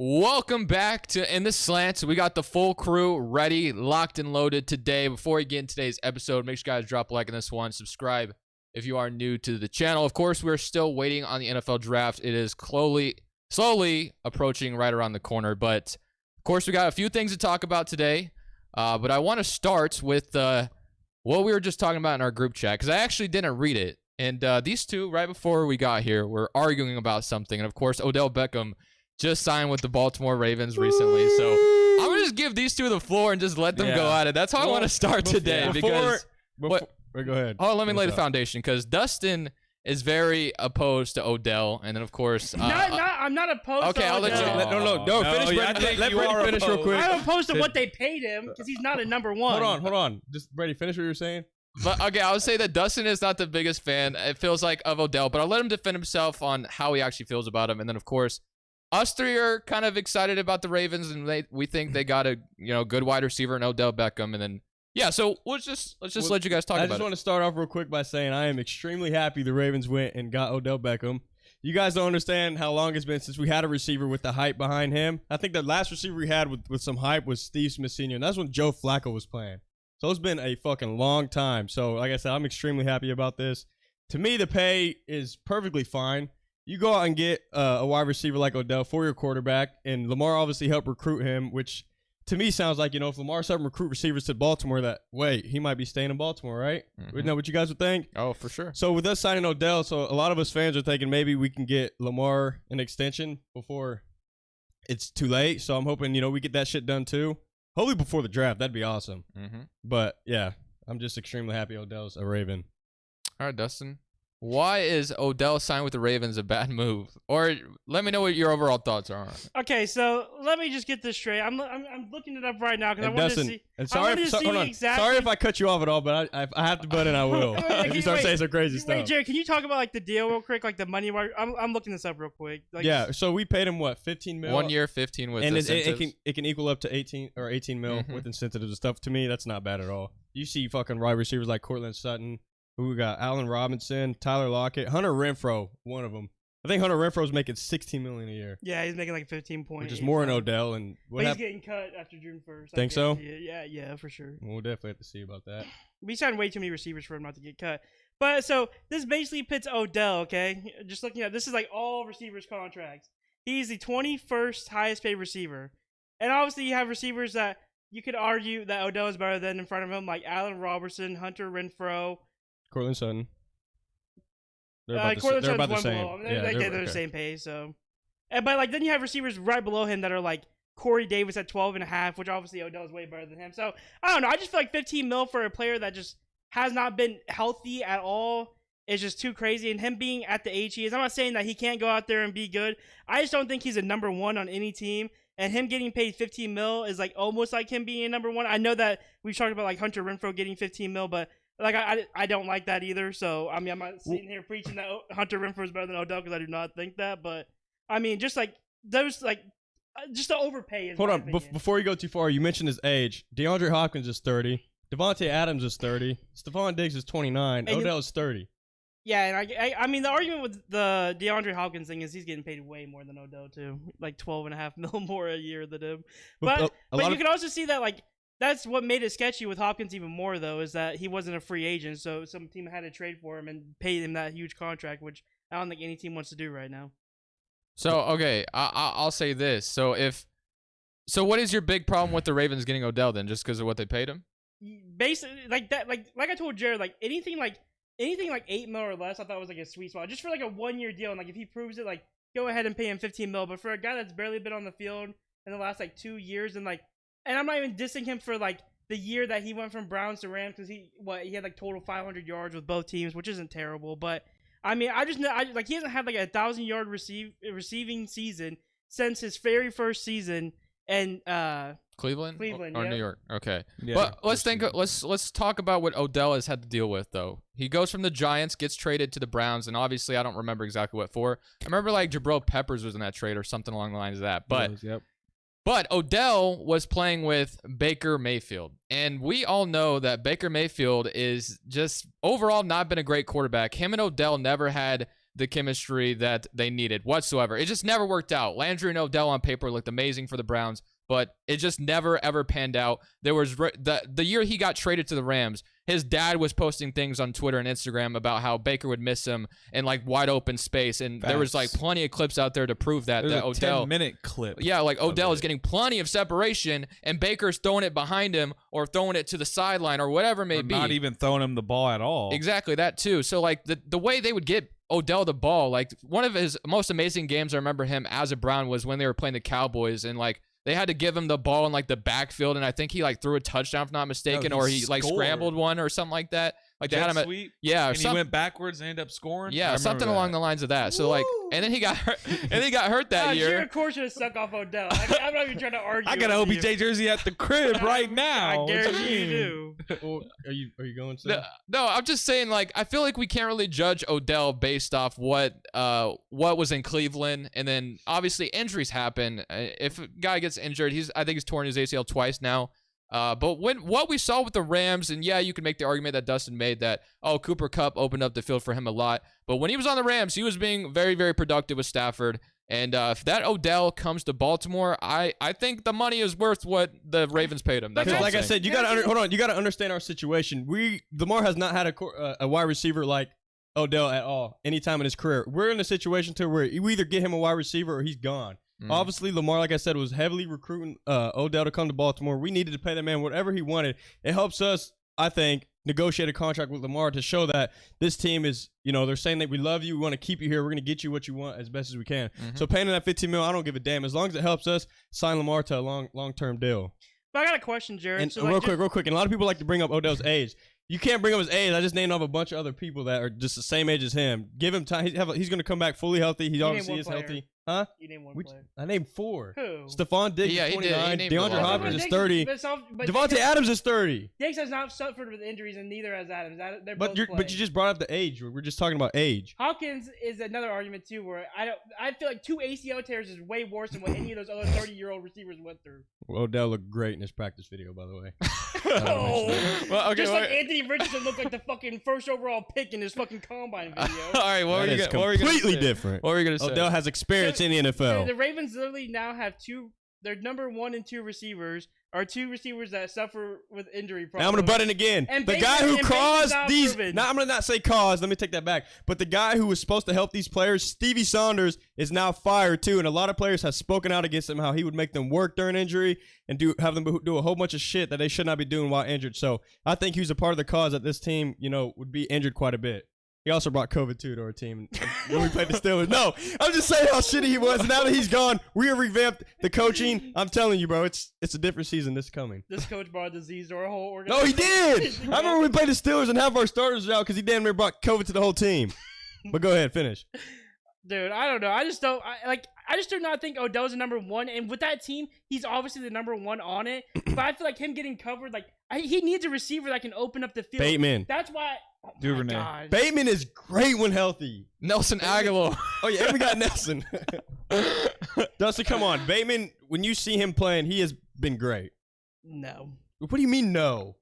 Welcome back to In The Slant. We got the full crew ready, locked and loaded today. Before we get into today's episode, make sure you guys drop a like on this one. Subscribe if you are new to the channel. Of course, we're still waiting on the NFL draft. It is slowly approaching right around the corner. But, of course, we got a few things to talk about today. But I want to start with what we were just talking about in our group chat, because I actually didn't read it. And these two, right before we got here, were arguing about something. And, of course, Odell Beckham just signed with the Baltimore Ravens recently. So I'm going to just give these two the floor and just let them go at it. That's how I want to start today. Go ahead. Oh, let me lay the foundation, because Dustin is very opposed to Odell. And then, of course... I'm not opposed to I'll let Odell. you... Finish, Brady. Let Brady finish real quick. I'm opposed to what they paid him because he's not a number one. Hold on. Just, Brady, finish what you were saying. But, okay, I would say that Dustin is not the biggest fan, it feels like, of Odell. But I'll let him defend himself on how he actually feels about him. And then, of course... us three are kind of excited about the Ravens, and we think they got a good wide receiver in Odell Beckham, and then so let's just let you guys talk about it. I just want to start off real quick by saying I am extremely happy the Ravens went and got Odell Beckham. You guys don't understand how long it's been since we had a receiver with the hype behind him. I think the last receiver we had with some hype was Steve Smith Sr., and that's when Joe Flacco was playing. So it's been a fucking long time. So like I said, I'm extremely happy about this. To me, the pay is perfectly fine. You go out and get a wide receiver like Odell for your quarterback, and Lamar obviously helped recruit him, which to me sounds like, if Lamar's helping recruit receivers to Baltimore, he might be staying in Baltimore, right? Mm-hmm. Isn't that what you guys would think? Oh, for sure. So with us signing Odell, so a lot of us fans are thinking maybe we can get Lamar an extension before it's too late. So I'm hoping, we get that shit done too. Hopefully before the draft. That'd be awesome. Mm-hmm. But, yeah, I'm just extremely happy Odell's a Raven. All right, Dustin. Why is Odell signed with the Ravens a bad move? Or let me know what your overall thoughts are on it. Okay, so let me just get this straight. I'm looking it up right now because I want to see. Sorry if I cut you off at all, but I have to butt in. I will. If you start saying some crazy stuff. Wait, Jared, can you talk about the deal real quick, the money? I'm looking this up real quick. So we paid him what, 15 mil? 1 year, 15 with and incentives. it can equal up to 18 mil with incentives and stuff. To me, that's not bad at all. You see fucking wide receivers like Cortland Sutton. We got Allen Robinson, Tyler Lockett, Hunter Renfrow, one of them. I think Hunter Renfrow's making $16 million a year. Yeah, he's making 15 points. Which is more than Odell. But he's getting cut after June 1st. Think so? Yeah, for sure. We'll definitely have to see about that. We signed way too many receivers for him not to get cut. But so this basically pits Odell, okay? Just looking at this is all receivers' contracts. He's the 21st highest paid receiver. And obviously you have receivers that you could argue that Odell is better than in front of him, like Allen Robinson, Hunter Renfrow, Cortland Sutton. They're about the same. They're the same pay. So, but then you have receivers right below him that are Corey Davis at 12.5, which obviously Odell is way better than him. So I don't know. I just feel like 15 mil for a player that just has not been healthy at all is just too crazy. And him being at the age he is, I'm not saying that he can't go out there and be good. I just don't think he's a number one on any team. And him getting paid 15 mil is almost like him being a number one. I know that we've talked about Hunter Renfrow getting 15 mil, but I don't like that either. So, I'm not sitting here preaching that Hunter Renfrow is better than Odell because I do not think that. But, just those, just to overpay. Hold on. Before you go too far, you mentioned his age. DeAndre Hopkins is 30. Devontae Adams is 30. Stephon Diggs is 29. And Odell is 30. Yeah, and the argument with the DeAndre Hopkins thing is he's getting paid way more than Odell, too. 12.5 mil more a year than him. But you can also see that, that's what made it sketchy with Hopkins even more, though, is that he wasn't a free agent, so some team had to trade for him and pay him that huge contract, which I don't think any team wants to do right now. So, okay, I'll say this. So, what is your big problem with the Ravens getting Odell, then, just because of what they paid him? Basically, like I told Jared, anything 8 mil or less, I thought was a sweet spot. Just for a 1 year deal, and if he proves it, go ahead and pay him 15 mil. But for a guy that's barely been on the field in the last 2 years, and I'm not even dissing him for the year that he went from Browns to Rams, because he had total 500 yards with both teams, which isn't terrible. But he hasn't had 1,000-yard receiving season since his very first season in Cleveland or yeah. New York. Okay, yeah, but let's talk about what Odell has had to deal with, though. He goes from the Giants, gets traded to the Browns, and obviously I don't remember exactly what for. I remember Jabril Peppers was in that trade or something along the lines of that. But yep. But Odell was playing with Baker Mayfield. And we all know that Baker Mayfield is just overall not been a great quarterback. Him and Odell never had the chemistry that they needed whatsoever. It just never worked out. Landry and Odell on paper looked amazing for the Browns, but it just never, ever panned out. There was the year he got traded to the Rams, his dad was posting things on Twitter and Instagram about how Baker would miss him in like wide open space. And there was like plenty of clips out there to prove that. There's that a Odell 10-minute clip. Yeah, like Odell is getting plenty of separation and Baker's throwing it behind him or throwing it to the sideline or whatever it may be. Not even throwing him the ball at all. Exactly, that too. So like the way they would get Odell the ball, like one of his most amazing games I remember him as a Brown was when they were playing the Cowboys and like they had to give him the ball in like the backfield, and I think he like threw a touchdown if not mistaken, or he like scrambled one or something like that. Like they had him at, yeah, and he went backwards and ended up scoring. Yeah, something along the lines of that. So like, and then he got hurt, that year. Jared Core should have suck off Odell. I'm not even trying to argue. I got an OBJ jersey at the crib right now. I guarantee you do. Are you going to? No, I'm just saying. Like, I feel like we can't really judge Odell based off what was in Cleveland, and then obviously injuries happen. If a guy gets injured, I think he's torn his ACL twice now. But what we saw with the Rams, and yeah, you can make the argument that Dustin made that, oh, Cooper Kupp opened up the field for him a lot. But when he was on the Rams, he was being very, very productive with Stafford. And if that Odell comes to Baltimore, I think the money is worth what the Ravens paid him. Because like I said, you gotta hold on. You gotta understand our situation. Lamar has not had a wide receiver like Odell at all anytime in his career. We're in a situation to where you either get him a wide receiver or he's gone. Obviously, Lamar, like I said, was heavily recruiting Odell to come to Baltimore. We needed to pay that man whatever he wanted. It helps us, I think, negotiate a contract with Lamar to show that this team is, they're saying that we love you, we want to keep you here, we're going to get you what you want as best as we can. So paying him that $15 million, I don't give a damn. As long as it helps us, sign Lamar to a long-term deal. But I got a question, Jared. And so real quick, and a lot of people like to bring up Odell's age. You can't bring up his age. I just named off a bunch of other people that are just the same age as him. Give him time. He's going to come back fully healthy. He obviously is healthy. Huh? You named one player. I named 4. Who? Stephon Diggs is 29. DeAndre Hopkins is 30. But Devontae Adams is 30. Diggs has not suffered with injuries, and neither has Adams. But you just brought up the age. We're just talking about age. Hopkins is another argument too, where I feel like 2 ACL tears is way worse than what any of those other 30-year-old receivers went through. Well, Odell looked great in his practice video, by the way. Well, okay, just like Anthony Richardson looked like the fucking first overall pick in his fucking combine video. All right, what were you completely different. What were you gonna say? Odell has experience in the NFL. The Ravens literally now have their number 1 and 2 receivers are 2 receivers that suffer with injury problems. Now I'm going to butt in again. And the guy who caused these... Now I'm going to not say caused. Let me take that back. But the guy who was supposed to help these players, Stevie Saunders, is now fired too. And a lot of players have spoken out against him, how he would make them work during injury and have them do a whole bunch of shit that they should not be doing while injured. So I think he was a part of the cause that this team, would be injured quite a bit. He also brought COVID too to our team when we played the Steelers. No, I'm just saying how shitty he was. Now that he's gone, we have revamped the coaching. I'm telling you, bro, it's a different season this coming. This coach brought disease to our whole organization. No, he did. I remember we played the Steelers and half our starters out because he damn near brought COVID to the whole team. But go ahead, finish. Dude, I don't know. I just do not think Odell's the number 1. And with that team, he's obviously the number 1 on it. But I feel like him getting covered, he needs a receiver that can open up the field. Bateman. That's why. Oh my God. Bateman is great when healthy. Nelson Aguilar. Oh, yeah, and we got Nelson. Dustin, come on. Bateman, when you see him playing, he has been great. No. What do you mean, no?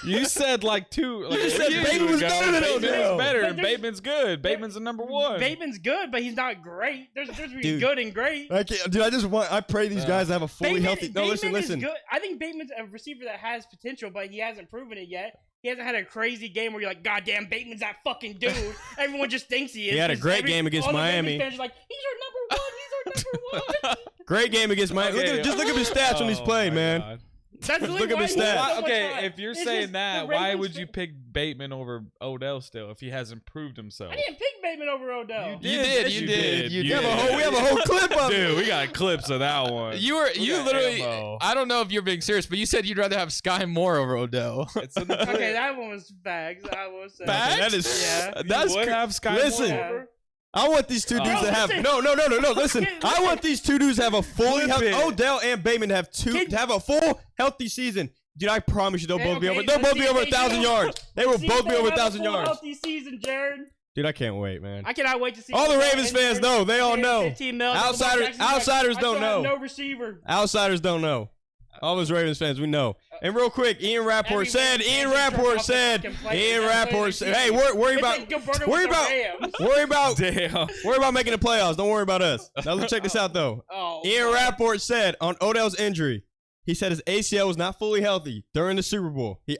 You said you said Bateman was better than Odell. Better, and Bateman's good. Bateman's the number 1. Bateman's good, but he's not great. There's good and great. I pray these guys have a fully healthy. No, Bateman listen. Is good. I think Bateman's a receiver that has potential, but he hasn't proven it yet. He hasn't had a crazy game where you're like, God damn, Bateman's that fucking dude. Everyone just thinks he is. He had a great game against Miami. Fans are like, he's our number 1. He's our number 1. Great game against Miami. Okay. Look at his stats when he's playing, man. God. That's look at his stats. Okay, if you're saying that, why would you pick Bateman over Odell still if he hasn't proved himself? I didn't pick Bateman over Odell. You did. We have a whole clip of it. Dude, we got clips of that one. You literally. Ammo. I don't know if you're being serious, but you said you'd rather have Sky Moore over Odell. Okay, that one was bags. I will say. Bags? That is. Yeah. That's you would have Sky Listen. Moore. I want these 2 dudes to have no. Listen, I want these 2 dudes to have a fully healthy Odell and Bateman to have a full healthy season. Dude, I promise you they'll both be over 1,000 yards. They will both be over 1,000 yards. Healthy season, Jared. Dude, I can't wait, man. I cannot wait to see. All the Ravens fans know. They all know. Outsiders don't know. No receiver. Outsiders don't know. All those Ravens fans, we know. And real quick, Ian Rappaport said, hey, worry about making the playoffs. Don't worry about us. Now let's check this out though. Ian Rappaport said on Odell's injury, he said his ACL was not fully healthy during the Super Bowl. He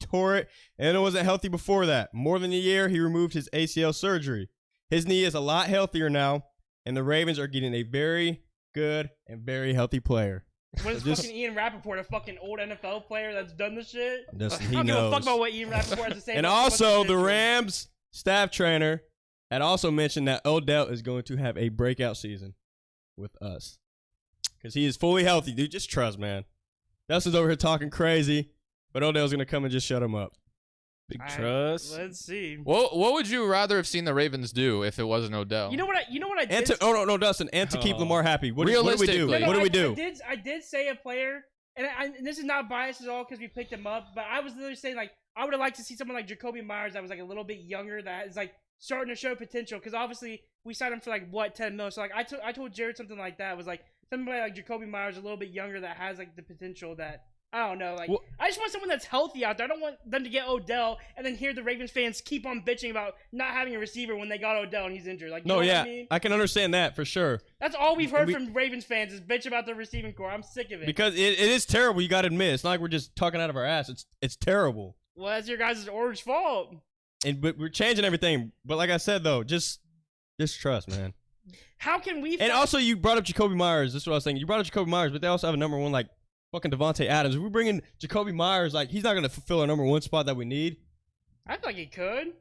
tore it, and it wasn't healthy before that. More than a year, he removed his ACL surgery. His knee is a lot healthier now, and the Ravens are getting a very good and very healthy player. What is fucking Ian Rappaport, a fucking old NFL player that's done this shit? He knows. I don't give a fuck about what Ian Rappaport has to say. And also, the Rams staff trainer had also mentioned that Odell is going to have a breakout season with us. Because he is fully healthy, dude. Just trust, man. Dustin's over here talking crazy, but Odell's going to come and just shut him up. Big trust. Let's see. What would you rather have seen the Ravens do if it wasn't Odell? You know what I did? No, Dustin. And to keep Lamar happy. What do we do? No, what do we do? I did say a player, and this is not biased at all because we picked him up, but I was literally saying, like, I would have liked to see someone like Jacoby Myers that was, like, a little bit younger that is, like, starting to show potential because obviously we signed him for, like, what, $10 million? So, like, I told Jared something like that. It was, like, somebody like Jacoby Myers a little bit younger that has, like, the potential that I don't know. Like, well, I just want someone that's healthy out there. I don't want them to get Odell and then hear the Ravens fans keep on bitching about not having a receiver when they got Odell and he's injured. Like, you know what I mean? I can understand that for sure. That's all we've heard from Ravens fans is bitch about the receiving core. I'm sick of it. Because it is terrible. You got to admit, it's not like we're just talking out of our ass. It's terrible. Well, that's your guys' orange fault. But we're changing everything. But like I said though, just trust, man. How can we? And also, you brought up Jacoby Myers. This is what I was saying. You brought up Jacoby Myers, but they also have a number one like fucking Devontae Adams. If we bring in Jacoby Myers, like he's not going to fulfill our number one spot that we need. I feel like he could.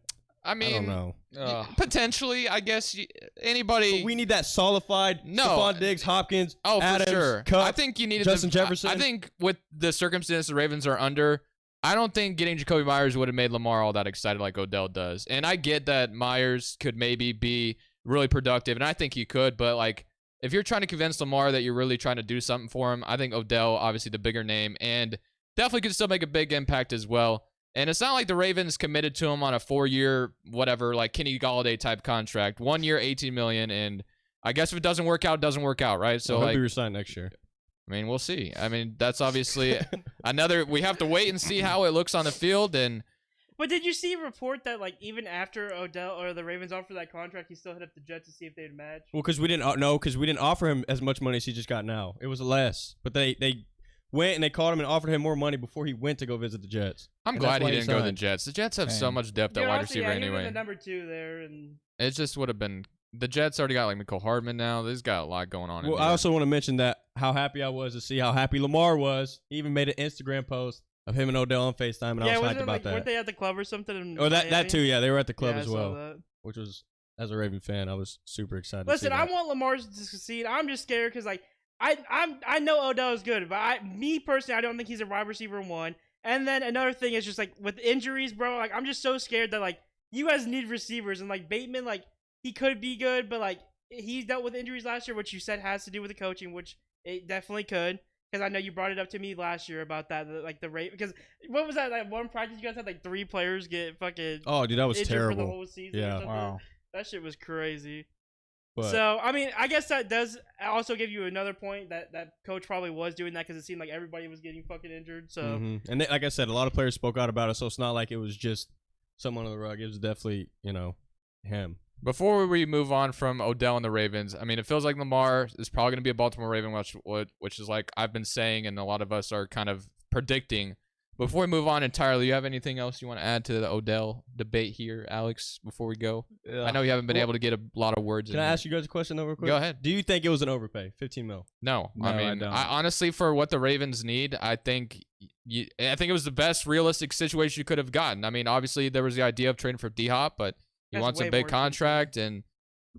I mean, I don't know. Potentially, I guess anybody. But we need that solidified. Stephon Diggs, Hopkins, Adams, for sure. Kupp, I think you needed Justin Jefferson. I think with the circumstances the Ravens are under, I don't think getting Jacoby Myers would have made Lamar all that excited like Odell does. And I get that Myers could maybe be really productive, and I think he could, but like if you're trying to convince Lamar that you're really trying to do something for him, I think Odell, obviously the bigger name, and definitely could still make a big impact as well. And it's not like the Ravens committed to him on a 4-year, whatever, like Kenny Galladay type contract. 1 year, $18 million, and I guess if it doesn't work out, it doesn't work out, right? So he'll be resigned next year. I mean, we'll see. I mean, that's obviously another. We have to wait and see how it looks on the field. And but did you see a report that like even after Odell or the Ravens offered that contract, he still hit up the Jets to see if they'd match? Well, because we didn't offer him as much money as he just got now. It was less, but they went and they called him and offered him more money before he went to go visit the Jets. I'm glad he didn't go to the Jets. The Jets have so much depth at wide receiver anyway. The number 2 there, and it just would have been. The Jets already got like Mecole Hardman now. They've got a lot going on. Well, I also want to mention that how happy I was to see how happy Lamar was. He even made an Instagram post of him and Odell on FaceTime, and I was hyped about that. Weren't they at the club or something? That too, yeah. They were at the club as well, which was, as a Raven fan, I was super excited. Listen, to see I want Lamar to succeed. I'm just scared because like I know Odell is good, but me personally, I don't think he's a wide receiver 1. And then another thing is just like with injuries, bro. Like I'm just so scared that like you guys need receivers, and like Bateman, like he could be good, but like he dealt with injuries last year, which you said has to do with the coaching, which it definitely could. Because I know you brought it up to me last year about that, like the rate. Because what was that? Like one practice, you guys had like 3 players get fucking. Oh, dude, that was terrible. For the whole season. Yeah, wow. That shit was crazy. But, so I mean, I guess that does also give you another point that coach probably was doing that because it seemed like everybody was getting fucking injured. So and they, like I said, a lot of players spoke out about it, so it's not like it was just someone on the rug. It was definitely him. Before we move on from Odell and the Ravens, I mean, it feels like Lamar is probably going to be a Baltimore Raven, which is like I've been saying, and a lot of us are kind of predicting. Before we move on entirely, you have anything else you want to add to the Odell debate here, Alex, before we go? Yeah. I know you haven't been able to get a lot of words in. Can I ask you guys a question over quick? Go ahead. Do you think it was an overpay, $15 million? No. I mean, I honestly, for what the Ravens need, I think it was the best realistic situation you could have gotten. I mean, obviously, there was the idea of trading for D-Hop, but he wants a big contract, and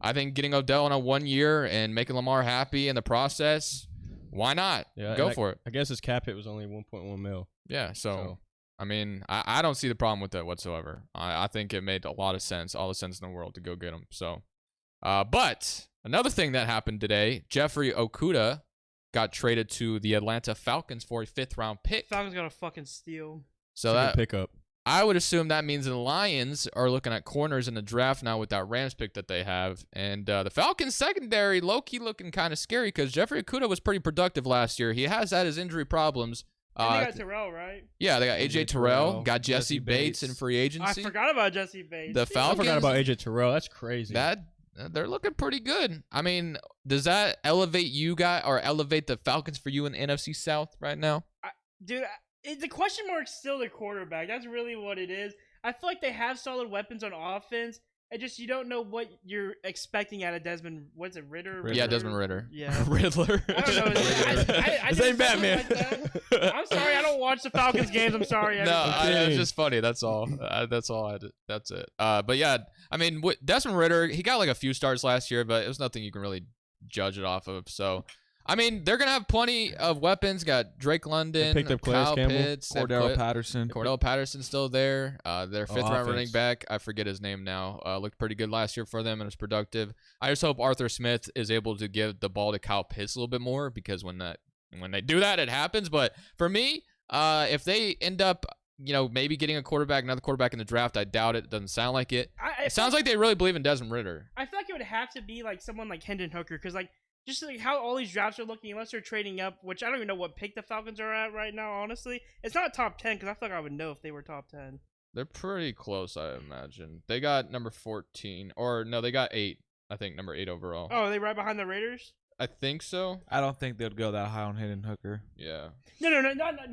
I think getting Odell on a 1 year and making Lamar happy in the process, why not? Yeah, go for it. I guess his cap hit was only $1.1 million. Yeah, so I mean, I don't see the problem with that whatsoever. I think it made a lot of sense, all the sense in the world to go get him. So, but another thing that happened today, Jeffrey Okudah got traded to the Atlanta Falcons for a 5th round pick. Falcons got a fucking steal. So that pickup. I would assume that means the Lions are looking at corners in the draft now with that Rams pick that they have. And the Falcons secondary, low-key looking kind of scary because Jeffrey Okudah was pretty productive last year. He has had his injury problems. And they got Terrell, right? Yeah, they got A.J. Terrell, got Jesse Bates in free agency. I forgot about Jesse Bates. The Falcons, I forgot about A.J. Terrell. That's crazy. They're looking pretty good. I mean, does that elevate you guys or elevate the Falcons for you in the NFC South right now? Dude, the question mark's still the quarterback. That's really what it is. I feel like they have solid weapons on offense. And just you don't know what you're expecting out of Desmond. What's it, Ritter? Yeah, Desmond Ritter. Yeah, Riddler. I don't know. This ain't Batman. I'm sorry, I don't watch the Falcons games. I'm sorry. It's just funny. That's all. That's it. But yeah, I mean, Desmond Ritter, he got like a few starts last year, but it was nothing you can really judge it off of. So. I mean, they're going to have plenty of weapons. Got Drake London, picked up Kyle Campbell, Pitts, Cordell Patterson. Cordell Patterson's still there. Their fifth-round running offense. back, I forget his name now, looked pretty good last year for them and was productive. I just hope Arthur Smith is able to give the ball to Kyle Pitts a little bit more because when they do that, it happens. But for me, if they end up maybe getting another quarterback in the draft, I doubt it. It doesn't sound like it. It sounds like they really believe in Desmond Ritter. I feel like it would have to be like someone like Hendon Hooker because just like how all these drafts are looking, unless they're trading up, which I don't even know what pick the Falcons are at right now, honestly. It's not top 10 because I feel like I would know if they were top 10. They're pretty close, I imagine. They got number 14. Or, no, they got 8. I think number 8 overall. Oh, are they right behind the Raiders? I think so. I don't think they'd go that high on Hendon Hooker. Yeah. No.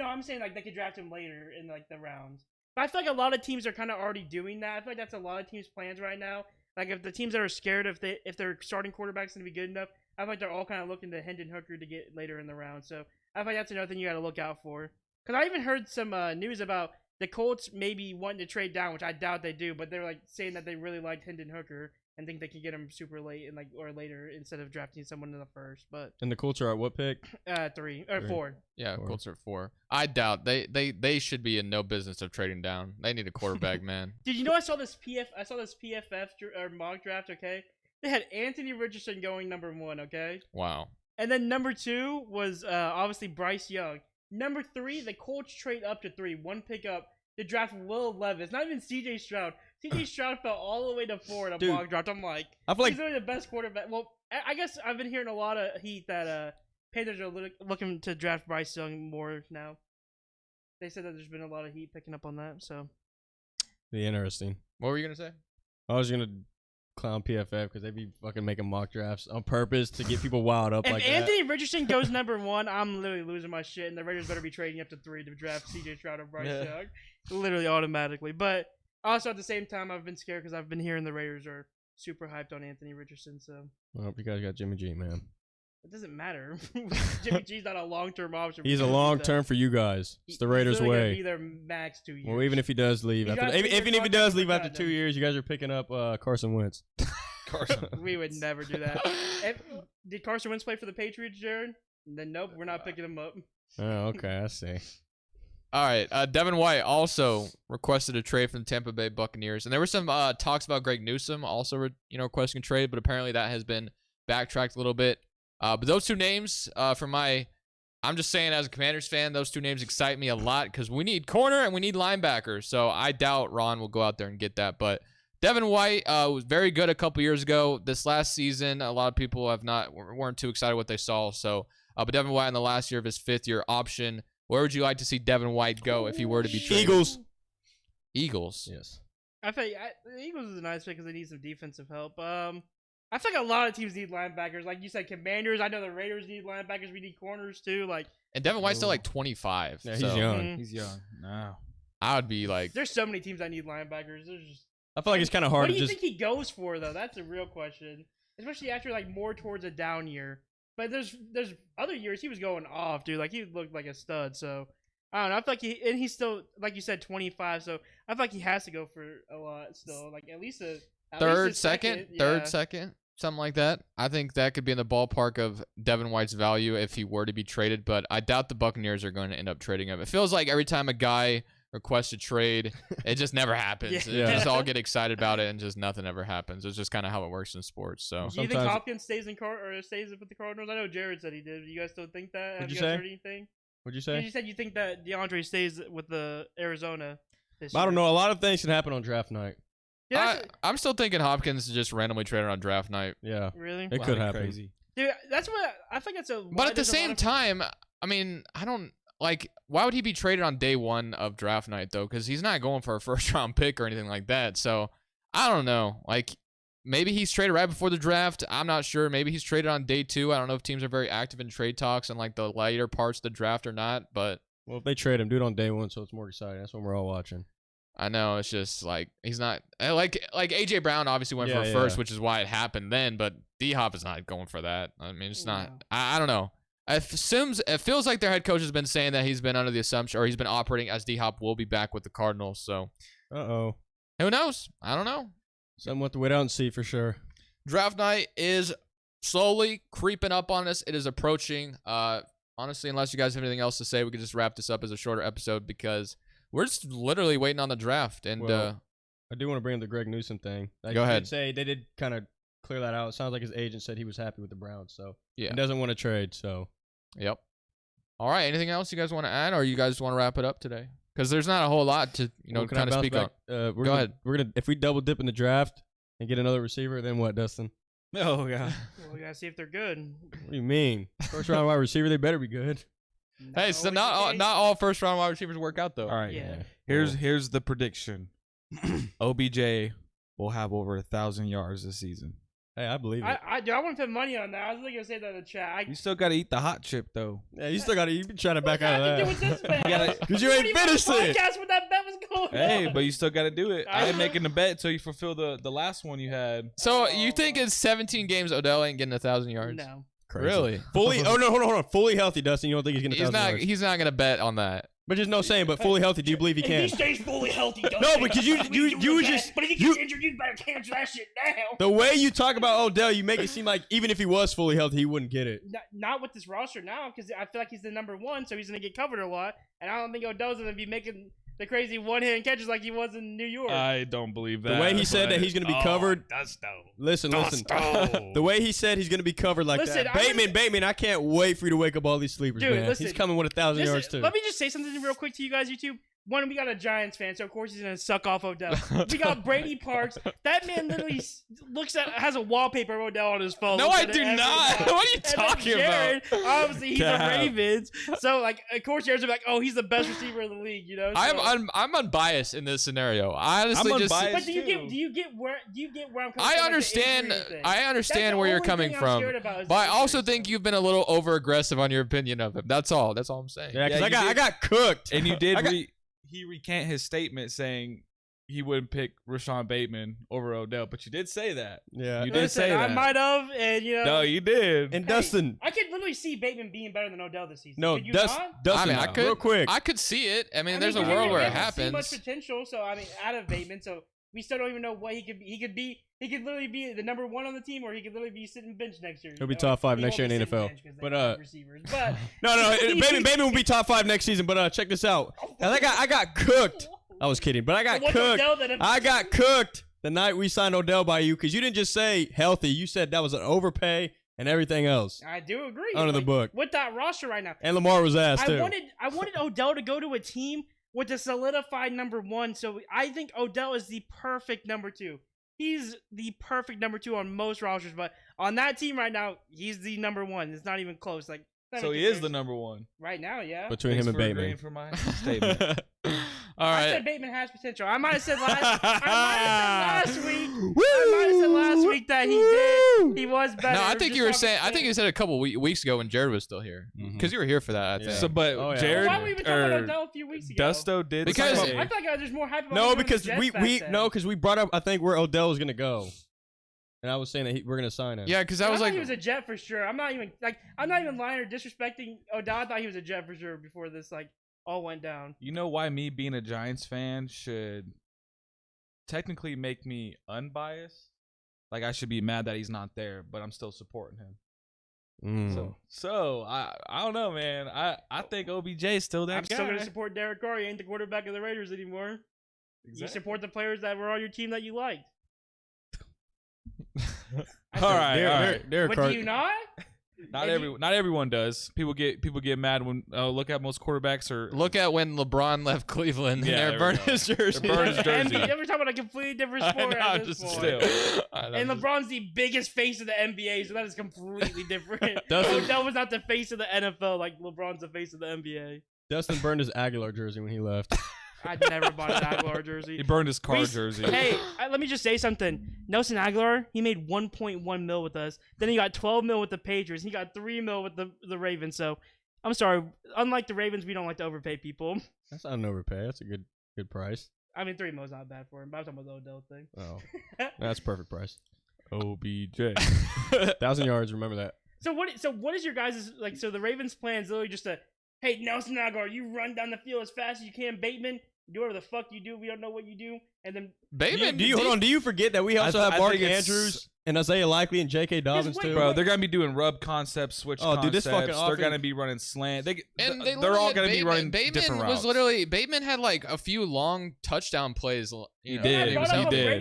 I'm saying like they could draft him later in like the rounds. But I feel like a lot of teams are kind of already doing that. I feel like that's a lot of teams' plans right now. Like if the teams that are scared if their starting quarterback's gonna be good enough, I feel like they're all kind of looking to Hendon Hooker to get later in the round. So I feel like that's another thing you got to look out for. Because I even heard some news about the Colts maybe wanting to trade down, which I doubt they do, but they're like saying that they really liked Hendon Hooker and think they could get him super late and or later instead of drafting someone in the first. But and the Colts are at what pick? 3 or 4. Yeah, Colts are 4. I doubt they should be in no business of trading down. They need a quarterback, man. Dude, I saw this PFF or mock draft. Okay, they had Anthony Richardson going number 1. Okay. Wow. And then number 2 was obviously Bryce Young. Number 3, the Colts trade up to 3, 1 pick up to draft Will Levis. Not even C.J. Stroud. C.J. Stroud fell all the way to 4 in a mock draft. I'm like, I feel like he's really the best quarterback. Well, I guess I've been hearing a lot of heat that Panthers are looking to draft Bryce Young more now. They said that there's been a lot of heat picking up on that. So, be interesting. What were you gonna say? I was gonna clown PFF because they be fucking making mock drafts on purpose to get people wild up if like Anthony Richardson goes number 1, I'm literally losing my shit, and the Raiders better be trading up to 3 to draft C.J. Stroud or Bryce Young, literally automatically. But also at the same time, I've been scared because I've been hearing the Raiders are super hyped on Anthony Richardson. So, well, you guys got Jimmy G, man. It doesn't matter. Jimmy G's not a long-term option. He's a long-term for you guys. It's the Raiders' he's way. Be their max 2 years. Well, even if he does leave, even if he does leave after 2 years, you guys are picking up Carson Wentz. We would never do that. Did Carson Wentz play for the Patriots, Jared? Then nope, we're not picking him up. Oh, okay, I see. All right, Devin White also requested a trade from the Tampa Bay Buccaneers, and there were some talks about Greg Newsome also, requesting a trade, but apparently that has been backtracked a little bit. But those 2 names, I'm just saying as a Commanders fan, those 2 names excite me a lot because we need corner and we need linebackers. So I doubt Ron will go out there and get that. But Devin White was very good a couple years ago. This last season, a lot of people weren't too excited what they saw. So, but Devin White in the last year of his 5th-year option. Where would you like to see Devin White go if he were to be traded? Eagles. Yes. I think the Eagles is a nice pick because they need some defensive help. I feel like a lot of teams need linebackers. Like you said, Commanders. I know the Raiders need linebackers. We need corners too. And Devin White's still like 25. Yeah, he's young. Mm-hmm. He's young. No. I would be like. There's so many teams that need linebackers. There's just. I feel like it's kind of hard to just. What do you just. think he goes for though? That's a real question. Especially after more towards a down year. But there's other years he was going off, dude. Like he looked like a stud. So I don't know. I feel like he's still like you said 25. So I feel like he has to go for a lot still. Like at least a third, second, something like that. I think that could be in the ballpark of Devin White's value if he were to be traded, but I doubt the Buccaneers are going to end up trading him. It feels like every time a guy requests a trade, it just never happens. Yeah. They just all get excited about it and just nothing ever happens. It's just kind of how it works in sports. So do you think Hopkins stays with the Cardinals? I know Jared said he did. Do you guys still think that? Have you guys heard anything? What'd you say? You said you think that DeAndre stays with the Arizona. I don't know. A lot of things can happen on draft night. Yeah, I'm still thinking Hopkins is just randomly traded on draft night. Yeah. really? It could happen. Crazy. Dude, that's what I think. That's a. But at the same time, I mean, I don't like. Why would he be traded on day one of draft night though? Because he's not going for a first round pick or anything like that. So I don't know. Like maybe he's traded right before the draft. I'm not sure. Maybe he's traded on day 2. I don't know if teams are very active in trade talks and like the later parts of the draft or not. But well, if they trade him, do it on day 1, so it's more exciting. That's what we're all watching. I know it's just like he's not like AJ Brown obviously went for first, which is why it happened then. But D Hop is not going for that. I mean, it's not. I don't know. It feels like their head coach has been saying that he's been under the assumption, or he's been operating as D Hop will be back with the Cardinals. So, who knows? I don't know. Something we'll have to wait out and see for sure. Draft night is slowly creeping up on us. It is approaching. Honestly, unless you guys have anything else to say, we could just wrap this up as a shorter episode because we're just literally waiting on the draft. And I do want to bring up the Greg Newsom thing. Go ahead. Say they did kind of clear that out. It sounds like his agent said he was happy with the Browns, so yeah, he doesn't want to trade. So, yep. All right. Anything else you guys want to add, or you guys want to wrap it up today? Because there's not a whole lot to kind of speak on. Go ahead. We're gonna if we double dip in the draft and get another receiver, then what, Dustin? Oh god. Well, we gotta see if they're good. What do you mean? First round wide receiver, they better be good. Hey, so not all first round wide receivers work out though. All right. Yeah. Here's the prediction. OBJ will have over 1,000 yards this season. Hey, I believe it. I want to put money on that. I was literally gonna say that in the chat. You still got to eat the hot chip though. Yeah, you still got to. You been trying to back out of What does that have to do that. with this bet? Because you ain't finished it. Podcast when that bet was going Hey, on. but you still got to do it. I ain't making the bet till you fulfill the last one you had. So you think in 17 games Odell ain't getting 1,000 yards? No. Crazy. Really? Fully? Oh no, hold on. Fully healthy, Dustin. You don't think he's gonna? He's not gonna bet on that. But just no saying. But fully healthy, do you believe he can? If he stays fully healthy, No, because you just. But if he gets injured, you better cancel that shit now. The way you talk about Odell, you make it seem like even if he was fully healthy, he wouldn't get it. Not with this roster now, because I feel like he's the number 1, so he's gonna get covered a lot, and I don't think Odell's gonna be making the crazy one-hand catches like he was in New York. I don't believe that. The way he said that he's going to be covered. Listen. The way he said he's going to be covered like that. Bateman, I can't wait for you to wake up all these sleepers, dude, man. Listen, he's coming with 1,000 yards too. Let me just say something real quick to you guys, YouTube. One, we got a Giants fan, so of course he's gonna suck off Odell. We got Brady Parks. That man literally has a wallpaper of Odell on his phone. No, I do not. What are you talking Jared, about? Obviously, he's the Ravens, so like, of course, Jared's like, oh, he's the best receiver in the league, you know. So, I'm unbiased in this scenario. I honestly I'm just. unbiased. But do you get where I'm coming from? I understand where you're coming from, but I also think you've been a little over aggressive on your opinion of him. That's all. That's all I'm saying. Yeah, because I got cooked. And you did. He recant his statement saying he wouldn't pick Rashawn Bateman over Odell, but you did say that. Yeah, you did say that. I might have, and No, you did. And Dustin, I could literally see Bateman being better than Odell this season. No, Dustin. I mean, I could. Real quick. I could see it. I mean, there's a world where it happens. See much potential, so I mean, out of Bateman, so we still don't even know what he could be. He could literally be the number 1 on the team, or he could literally be sitting bench next year. He'll be top 5 next year in the NFL. But receivers. But no, Bateman will be top 5 next season. But check this out. I got cooked. I was kidding, but I got cooked. I got cooked the night we signed Odell by you because you didn't just say healthy. You said that was an overpay and everything else. I do agree. Under the book. With that roster right now. And Lamar was ass too. I wanted Odell to go to a team with a solidified number 1. So I think Odell is the perfect number 2. He's the perfect number 2 on most rosters, but on that team right now, he's the number 1. It's not even close. Like, so he is the number 1 right now. Yeah. Between him and Bateman. For my statement. All right. I said Bateman has potential. I might have said last week that he did. He was better. No, I think you were saying. I think you said a couple weeks ago when Jared was still here, because you were here for that. I think. So, but Jared why were we even talking about Odell a few weeks ago? Dusto did because I feel like there's more hype about no, him because than the Jets because we brought up I think where Odell was gonna go, and I was saying that we're gonna sign him. Yeah, because I was like, he was a Jet for sure. I'm not even lying or disrespecting Odell. I thought he was a Jet for sure before this all went down. You know why me being a Giants fan should technically make me unbiased? Like I should be mad that he's not there, but I'm still supporting him. So I don't know, man. I think OBJ is still that guy. I'm still gonna support Derek Carr. He ain't the quarterback of the Raiders anymore. Exactly. You support the players that were on your team that you liked. All right. But do you not? Not everyone does. People get mad when look at most quarterbacks or Look at when LeBron left Cleveland and Yeah, they burned his jersey. They burned his jersey. NBA, we're talking about a completely different sport at this point. still. And LeBron's the biggest face of the NBA, so that is completely different. Dustin- Odell was not the face of the NFL like LeBron's the face of the NBA. Dustin burned his Aguilar jersey when he left. I'd never bought an Aguilar jersey. He burned his car jersey. Hey, let me just say something. Nelson Aguilar, he made 1.1 mil with us. Then he got 12 mil with the Patriots. He got 3 mil with the Ravens. So I'm sorry. Unlike the Ravens, we don't like to overpay people. That's not an overpay. That's a good price. I mean, 3 mil is not bad for him. But I'm talking about the Odell thing. Oh, that's a perfect price. OBJ. 1,000 yards. Remember that. So what is your guys' like? So the Ravens' plan is literally just to, hey, Nelson Aguilar, you run down the field as fast as you can. Bateman, do whatever the fuck you do. We don't know what you do. And then Bateman, hold on? Do you forget that we also have I Mark think it's- Andrews and Isaiah Likely and J.K. Dobbins wait, too? Bro, they're gonna be doing rub concepts, switch concepts. Dude, this fucking they're offense- gonna be running slant. They're literally all had gonna be running Bateman different routes. was literally Bateman had like a few long touchdown plays. He know, did. that was brought up out how there.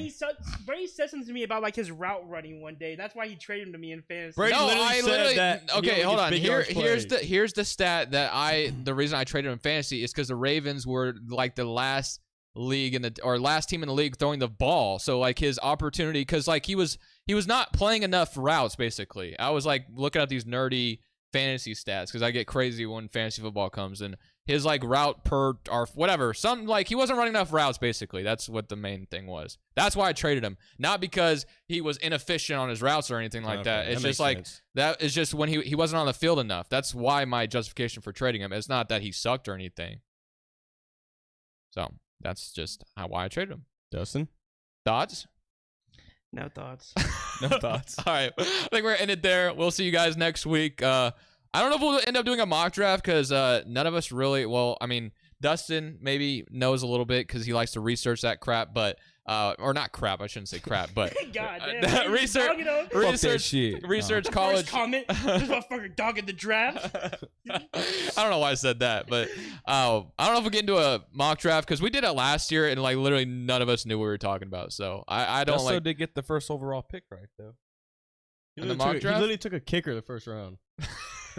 Brady said something to me about like his route running one day. That's why he traded him to me in fantasy. Brady No, literally I said literally. that he Okay, only hold gets on. big yards Here's the stat that the reason I traded him in fantasy is because the Ravens were like the last last team in the league throwing the ball. So like his opportunity, because like he was not playing enough routes. Basically, I was like looking at these nerdy fantasy stats because I get crazy when fantasy football comes, and his like route per or whatever, something like he wasn't running enough routes. Basically, that's what the main thing was. That's why I traded him, not because he was inefficient on his routes or anything like that. It's just like that is just when he wasn't on the field enough. That's why my justification for trading him. It's not that he sucked or anything. So that's just why I traded him. Dustin? Thoughts? No thoughts. No thoughts. All right. I think we're ended there. We'll see you guys next week. I don't know if we'll end up doing a mock draft because none of us really, well, I mean, Dustin maybe knows a little bit because he likes to research that crap, but or not crap, I shouldn't say crap, but God damn, research college. First comment, this motherfucker dogging the draft. I don't know why I said that, but I don't know if we'll get into a mock draft because we did it last year and like literally none of us knew what we were talking about. So I don't Also like. did get the first overall pick right though. In the mock He draft? literally took a kicker the first round.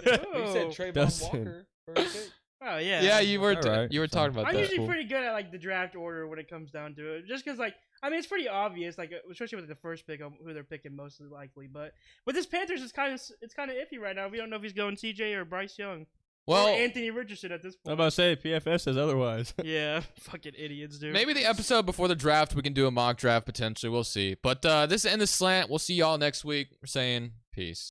You said Trayvon Dustin. Walker first pick. Oh yeah. Yeah, you were Alright. you were talking about I'm that. usually cool. pretty good at like the draft order when it comes down to it, just because like I mean it's pretty obvious, like especially with the first pick of who they're picking most likely. But with this Panthers, it's kind of iffy right now. We don't know if he's going CJ or Bryce Young Well, or Anthony Richardson at this I'm point. about to say PFS says otherwise. Yeah, fucking idiots, dude. maybe the episode before the draft we can do a mock draft potentially. We'll see. But this is In The Slant. We'll see y'all next week. We're saying peace.